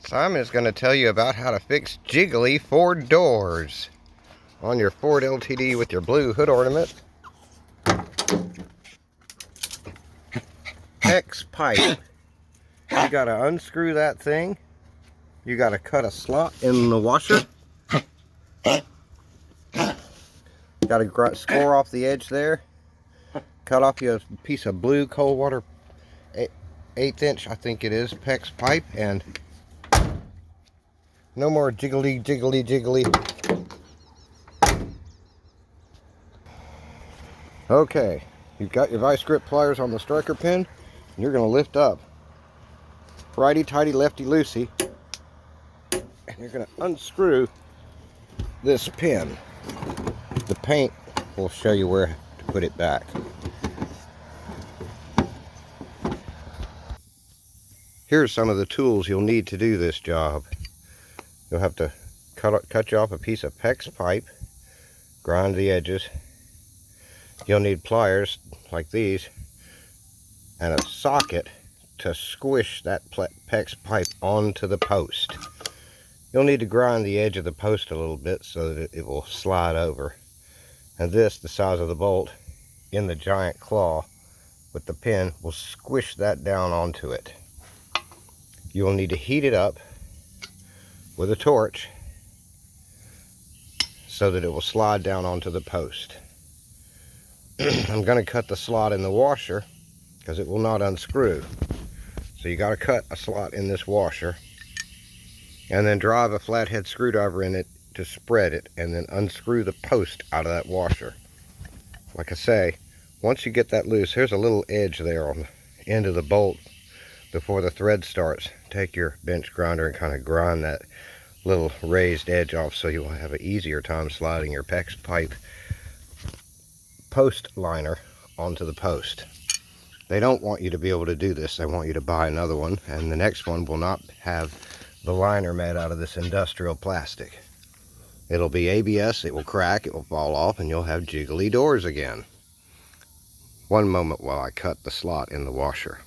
Simon is going to tell you about how to fix jiggly Ford doors on your Ford LTD with your blue hood ornament. Hex pipe. You got to unscrew that thing. You got to cut a slot in the washer. Got to score off the edge there. Cut off you a piece of blue cold water 1/8 inch, I think it is, PEX pipe, and no more jiggly, jiggly, jiggly. Okay, you've got your vice grip pliers on the striker pin, and you're going to lift up. Righty-tighty, lefty-loosey. And you're going to unscrew this pin. The paint will show you where to put it back. Here's some of the tools you'll need to do this job. You'll have to cut you off a piece of PEX pipe, grind the edges. You'll need pliers like these and a socket to squish that PEX pipe onto the post. You'll need to grind the edge of the post a little bit so that it will slide over. And this, the size of the bolt, in the giant claw with the pin, will squish that down onto it. You'll need to heat it up with a torch so that it will slide down onto the post. I'm going to cut the slot in the washer because it will not unscrew. So you got to cut a slot in this washer and then drive a flathead screwdriver in it to spread it, and then unscrew the post out of that washer. Like I say, once you get that loose, here's a little edge there on the end of the bolt before the thread starts. Take your bench grinder and kind of grind that little raised edge off so you'll have an easier time sliding your PEX pipe post liner onto the post. They don't want you to be able to do this. They want you to buy another one, and the next one will not have the liner made out of this industrial plastic. It'll be ABS, it will crack, it will fall off, and you'll have jiggly doors again. One moment while I cut the slot in the washer.